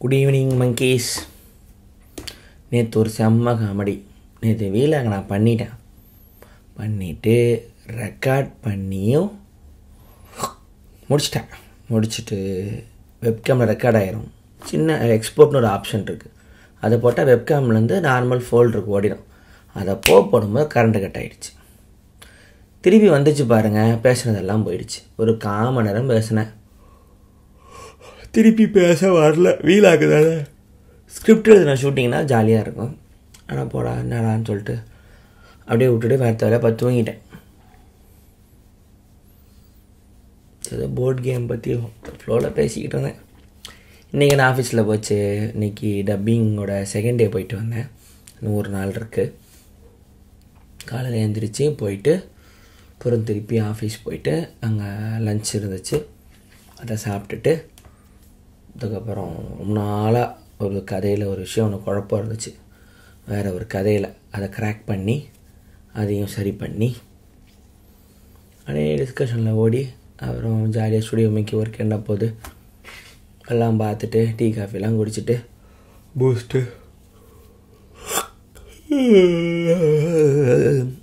Good evening monkeys. நேற்று ஒரு செம்ம காமெடி. நேற்று வீலாக நான் பண்ணிவிட்டு ரெக்கார்ட் பண்ணியும் முடிச்சுட்டு வெப்கேமில் ரெக்கார்ட் ஆகிரும். சின்ன எக்ஸ்போர்ட்னு ஒரு ஆப்ஷன் இருக்குது. அதை போட்டால் வெப்கேம்லேருந்து நார்மல் ஃபோல்டருக்கு ஓடிடும். அதை போடும்போது கரண்ட்டு கட் ஆகிடுச்சு. திருப்பி வந்துச்சு பாருங்கள், பேசுனதெல்லாம் போயிடுச்சு. ஒரு 1/4 மணி நேரம் பேசினேன். திருப்பி பேச வரல. வீலாக்கு தானே ஸ்கிரிப்ட் எழுதின ஷூட்டிங்னா ஜாலியாக இருக்கும். ஆனால் போடா என்னடான்னு சொல்லிட்டு அப்படியே விட்டுட்டு வேறு வேலை பார்த்து தூங்கிட்டேன். ஏதோ போர்ட் கேம் பற்றி ஃப்ளோவில் பேசிக்கிட்டு இருந்தேன். இன்றைக்கி நான் ஆஃபீஸில் போச்சு. இன்றைக்கி டப்பிங்கோட செகண்ட் டே போயிட்டு வந்தேன். இன்னும் ஒரு நாள் இருக்குது. காலையில் எழுந்திரிச்சு போயிட்டு அப்புறம் திருப்பி ஆஃபீஸ் போயிட்டு அங்கே லன்ச் இருந்துச்சு, அதை சாப்பிட்டுட்டு அதுக்கப்புறம் ரொம்ப நாளாக ஒரு கதையில் ஒரு விஷயம் ஒன்று குழப்பம் இருந்துச்சு. வேறு ஒரு கதையில் அதை க்ராக் பண்ணி அதையும் சரி பண்ணி அப்படியே டிஸ்கஷனில் ஓடி அப்புறம் ஜாலியாக ஸ்டுடியோ மேக்கி ஒர்க் என்ன போகுது எல்லாம் பார்த்துட்டு டீ காஃபிலாம் குடிச்சிட்டு பூஸ்ட்டு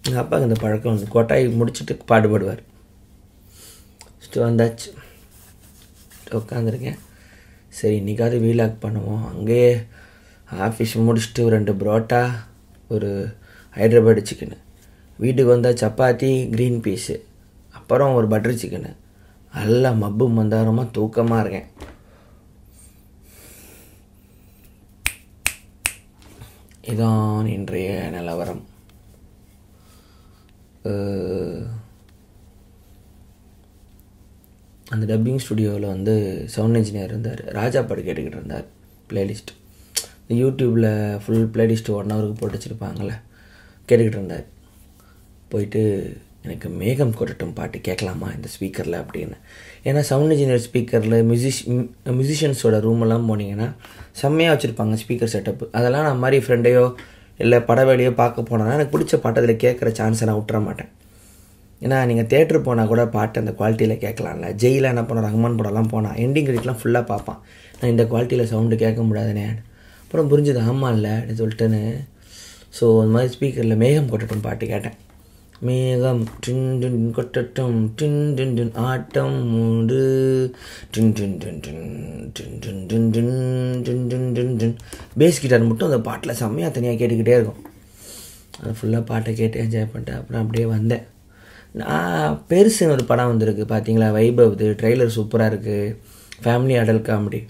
எங்கள் அப்பாவுக்கு இந்த பழக்கம் வந்து கொட்டாய் முடிச்சுட்டு பாடுபடுவார். வந்தாச்சு, உட்காந்துருக்கேன். சரி இன்றைக்காவது வீலாக் பண்ணுவோம். அங்கேயே ஆஃபீஸ் முடிச்சுட்டு 2 புரோட்டா, ஒரு ஹைட்ராபாடு சிக்கனு, வீட்டுக்கு வந்தால் சப்பாத்தி, க்ரீன் பீஸு, அப்புறம் ஒரு பட்டர் சிக்கனு. எல்லாம் மப்பு மந்தாரமாக தூக்கமாக இருக்கேன். இதான் இன்றைய நிலவரம். அந்த டப்பிங் ஸ்டுடியோவில் வந்து சவுண்ட் இன்ஜினியர் இருந்தார். ராஜா பாட்டு கேட்டுக்கிட்டு இருந்தார். ப்ளேலிஸ்ட் இந்த யூடியூப்பில் ஃபுல் ப்ளேலிஸ்ட்டு 1 ஹவருக்கு போட்டு வச்சுருப்பாங்களே, கேட்டுக்கிட்டு இருந்தார். போயிட்டு எனக்கு மேகம் கொட்டட்டும் பாட்டு கேட்கலாமா இந்த ஸ்பீக்கரில் அப்படின்னு. ஏன்னா சவுண்ட் இன்ஜினியர் ஸ்பீக்கரில் மியூசிஷியன்ஸோட ரூமெல்லாம் போனீங்கன்னா செம்மையாக வச்சுருப்பாங்க ஸ்பீக்கர் செட்டப்பு. அதெல்லாம் நான் மாதிரி ஃப்ரெண்டையோ இல்லை படவேலையோ பார்க்க போனேன்னா எனக்கு பிடிச்ச பாட்டு அதில் கேட்குற சான்ஸை நான் விட்டுற மாட்டேன். ஏன்னா நீங்கள் தேட்டரு போனால் கூட பாட்டு அந்த குவாலிட்டியில் கேட்கலாம்ல. ஜெயிலில் என்ன பண்ண ரஹ்மான் படம்லாம் போனால் எண்டிங் கிரெடிட்லாம் ஃபுல்லாக பார்ப்பான். நான் இந்த குவாலிட்டியில் சவுண்டு கேட்க முடியாதுனே. அப்புறம் புரிஞ்சுது, ஆமாம் இல்லை அப்படின்னு சொல்லிட்டுன்னு. ஸோ அந்த மாதிரி ஸ்பீக்கரில் மேகம் கொட்டட்டும் பாட்டு கேட்டேன். மேகம் டின் டின் கொட்டட்டும் டின் டின் டின் ஆட்டம் மூடு டின் டின் டின் டின் டின் டின் டின் டின் டின் டின் டின் டின். பேஸ் கிட்டார் மட்டும் அந்த பாட்டில் செம்மையாக தனியாக கேட்டுக்கிட்டே இருக்கும். அது ஃபுல்லாக பாட்டை கேட்டு என்ஜாய் பண்ணிட்டேன். அப்புறம் அப்படியே வந்தேன். நான் பெருசுன்னு ஒரு படம் வந்திருக்கு பார்த்தீங்களா, வைபவ்து. ட்ரெய்லர் சூப்பராக இருக்குது. Family adult comedy.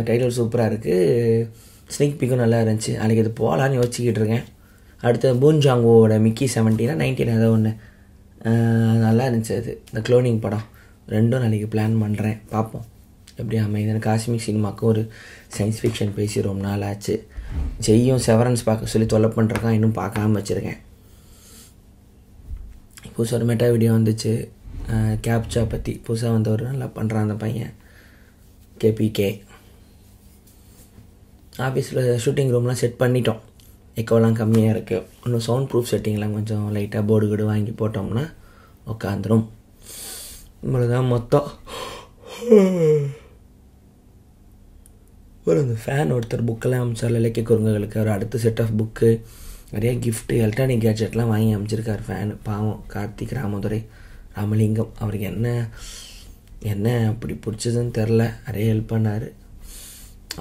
ட்ரெய்லர் சூப்பராக இருக்குது. ஸ்னீக் பீக்கும் நல்லா இருந்துச்சு. நாளைக்கு அது போகலான்னு யோசிச்சுக்கிட்டு இருக்கேன். அடுத்து பூன்ஜாங்கோவோட மிக்கி 17 19 ஏதோ ஒன்று நல்லா இருந்துச்சு. அது இந்த க்ளோனிங் படம். 2 நாளைக்கு பிளான் பண்ணுறேன். பார்ப்போம் எப்படி அமையுது. எனக்கு காஸ்மிக் சினிமாவுக்கும் ஒரு சயின்ஸ் ஃபிக்ஷன் பேசி ரொம்ப நாள் ஆச்சு. ஜெய்யும் செவரன்ஸ் பார்க்க சொல்லி தொலை பண்ணுறக்கான், இன்னும் பார்க்காம வச்சுருக்கேன். புதுசாக ஒரு மெட்டா வீடியோ வந்துச்சு, கேப்சா பற்றி. புதுசாக வந்தவர் நல்லா பண்ணுறான் அந்த பையன், கேபிகே. ஆஃபீஸில் ஷூட்டிங் ரூம்லாம் செட் பண்ணிட்டோம். எக்கோலாம் கம்மியாக இருக்குது. இன்னும் சவுண்ட் ப்ரூஃப் செட்டிங்லாம் கொஞ்சம் லைட்டாக போர்டு கீடு வாங்கி போட்டோம்னா உட்காந்துரும். இவ்வளோதான் மொத்தம். ஒரு அந்த ஃபேன் ஒருத்தர் புக்கெல்லாம் அமைச்சார் இலக்கிய குறுங்குகளுக்கு. அவர் அடுத்த செட் ஆஃப் புக்கு, நிறைய கிஃப்ட்டு, எலக்ட்ரானிக் கேட்ஜெட்லாம் வாங்கி அமைச்சிருக்கார் ஃபேனு. பாவம் கார்த்திக் ராமலிங்கம். அவருக்கு என்ன அப்படி பிடிச்சதுன்னு தெரில. நிறைய ஹெல்ப் பண்ணார்.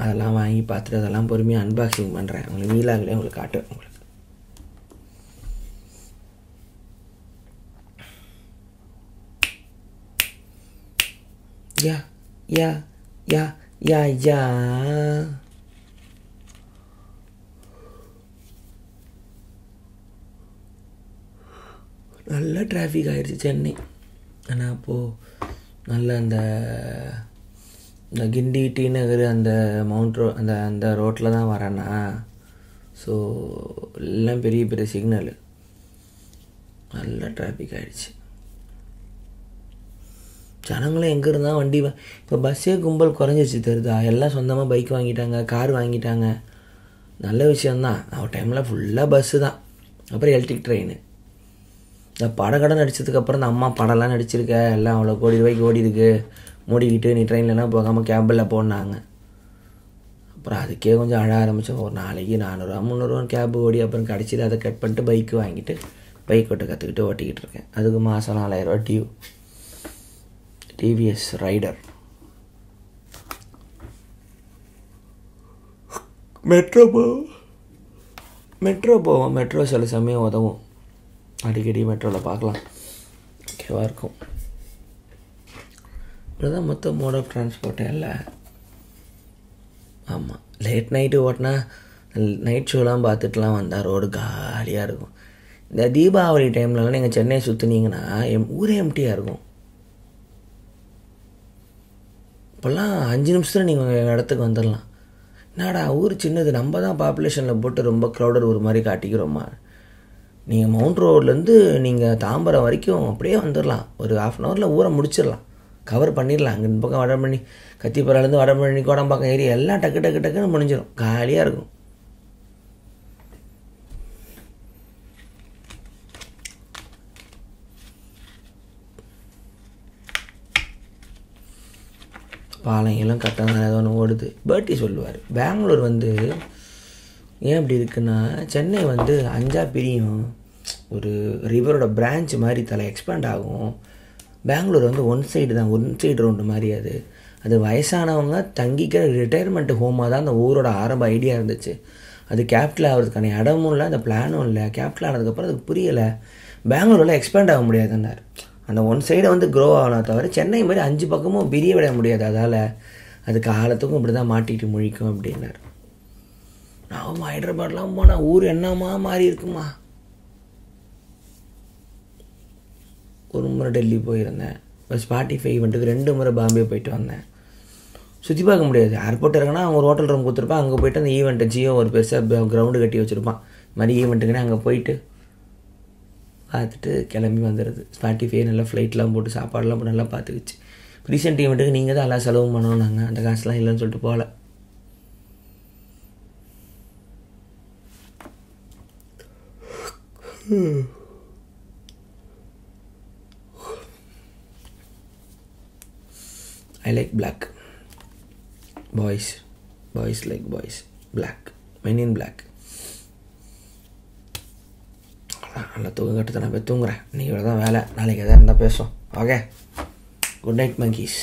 அதெல்லாம் வாங்கி பார்த்துட்டு அதெல்லாம் பொறுமையாக அன்பாக்சிங் பண்ணுறேன். உங்களுக்கு வீலாகலே உங்களுக்கு காட்டுவேன். உங்களுக்கு யா யா யா யா யா நல்ல டிராஃபிக் ஆகிடுச்சு சென்னை. ஆனால் அப்போது நல்ல இந்த கிண்டி டி நகர் அந்த மவுண்ட் அந்த ரோட்டில் தான் வரேன்னா. ஸோ எல்லாம் பெரிய பெரிய சிக்னலு. நல்ல டிராஃபிக் ஆகிடுச்சு. ஜனங்களும் எங்கே இருந்தால் வண்டி இப்போ பஸ்ஸே கும்பல் குறைஞ்சிருச்சு தெரியுதா. எல்லாம் சொந்தமாக பைக் வாங்கிட்டாங்க, கார் வாங்கிட்டாங்க. நல்ல விஷயந்தான். ஒரு டைமில் ஃபுல்லாக பஸ்ஸு தான். அப்புறம் எலக்ட்ரிக் ட்ரெயின். இந்த படம் நடித்ததுக்கப்புறம் இந்த அம்மா படம்லாம் நடிச்சிருக்க, எல்லாம் அவ்வளோ கோடி ரூபாய்க்கு ஓடி இருக்கு, மூடிக்கிட்டு நீ ட்ரெயின்லலாம் போகாமல் கேபில் போனாங்க. அப்புறம் அதுக்கே கொஞ்சம் அழ ஆரம்பித்தோம். ஒரு நாளைக்கு 400 300 கேப் ஓடி அப்புறம் கடைசியில் அதை கட் பண்ணிட்டு பைக்கு வாங்கிட்டு பைக் ஓட்ட கற்றுக்கிட்டு ஓட்டிக்கிட்டு இருக்கேன். அதுக்கு மாதம் 4000 டியூ. TVS Raider. மெட்ரோ போவோம். மெட்ரோ சில சமயம் உதவும். அடிக்கடி மெட்ரோவில் பார்க்கலாம். ஓகேவாக இருக்கும். இப்படிதான் மொத்த மோட் ஆஃப் டிரான்ஸ்போர்ட்டே இல்லை. ஆமாம், லேட் நைட்டு ஓட்டினா நைட் ஷோலாம் பார்த்துட்டுலாம் வந்தால் ரோடு காலியாக இருக்கும். இந்த தீபாவளி டைம்லலாம் நீங்கள் சென்னையை சுற்றுனீங்கன்னா ஊரே எம்டியாக இருக்கும். இப்போல்லாம் 5 நிமிஷத்தில் நீங்கள் இடத்துக்கு வந்துடலாம். என்னடா ஊர் சின்னது, நம்ம தான் பாப்புலேஷனில் போட்டு ரொம்ப க்ரௌடட் ஒரு மாதிரி காட்டிக்கிறோமா. நீங்கள் மவுண்ட் ரோட்லேருந்து நீங்கள் தாம்பரம் வரைக்கும் அப்படியே வந்துடலாம். ஒரு 1/2 ஊரை முடிச்சிடலாம், கவர் பண்ணிடலாம். அங்கே இந்த பக்கம் வடபழனி, கத்திப்பறாலேருந்து வடபழனி, கோடம்பாக்கம் ஏரியா எல்லாம் டக்கு டக்கு டக்குன்னு முடிஞ்சிடும். காலியாக இருக்கும். பாலங்கெல்லாம் கட்டணம் ஏதோ ஒன்று ஓடுது. பேர்ட்டி சொல்லுவார், பெங்களூர் ஏன் இப்படி இருக்குன்னா, சென்னை 5 பிரியும். ஒரு ரிவரோட பிரான்ச் மாதிரி எக்ஸ்பேண்ட் ஆகும். பெங்களூர் ஒன் சைடு தான், ஒன் சைடு ரவுண்டு மாதிரி. அது வயசானவங்க தங்கிக்கிற ரிட்டையர்மெண்ட் ஹோமாக தான் அந்த ஊரோட ஆரம்ப ஐடியா இருந்துச்சு. அது கேபிட்டல் ஆகிறதுக்கான இடமும் இல்லை, அந்த பிளானும் இல்லை. கேபிட்டல் ஆனதுக்கப்புறம் அதுக்கு புரியலை, பெங்களூரில் எக்ஸ்பேண்ட் ஆக முடியாதுன்னார். அந்த ஒன் சைடை க்ரோ ஆகணும் தவிர சென்னை மாதிரி 5 பக்கமும் பிரிய விட முடியாது. அதால் அது காலத்துக்கும் இப்படி தான் மாட்டிக்கிட்டு முழிக்கும் அப்படின்னார். நான் ஹைதராபாத்லாம் போனால் ஊர் என்னம்மா மாறி இருக்குமா. ஒரு முறை டெல்லி போயிருந்தேன். ஒரு ஸ்பாட்டிஃபை ஈவெண்ட்டுக்கு 2 முறை பாம்பே போயிட்டு வந்தேன். சுற்றி பார்க்க முடியாது. ஏர்போர்ட் இறங்கினா அவங்க ஒரு ஹோட்டல் ரூம் கொடுத்துருப்பான். அங்கே போய்ட்டு அந்த ஈவெண்ட்டை ஜியோ ஒரு பெருசாக கிரவுண்டு கட்டி வச்சுருப்பான். மாதிரி ஈவெண்ட்டுக்குன்னு அங்கே போயிட்டு பார்த்துட்டு கிளம்பி வந்துடுது. ஸ்பாட்டிஃபை நல்லா ஃப்ளைட்லாம் போட்டு சாப்பாடெலாம் போட்டு நல்லா பார்த்துக்குச்சு. ரீசெண்ட் ஈவெண்ட்டுக்கு நீங்கள் தான் எல்லாம் செலவு பண்ணணும். நாங்கள் அந்த காசுலாம் இல்லைன்னு சொல்லிட்டு போகல. I like black. Boys like boys. Black. Men in black. நல்லா தூங்க கட்டுதான். நான் போய் தூங்குறேன். இன்றைக்கி இவ்வளோ தான் வேலை. நாளைக்கு எதாவது இருந்தால் பேசுவோம். Okay, good night monkeys.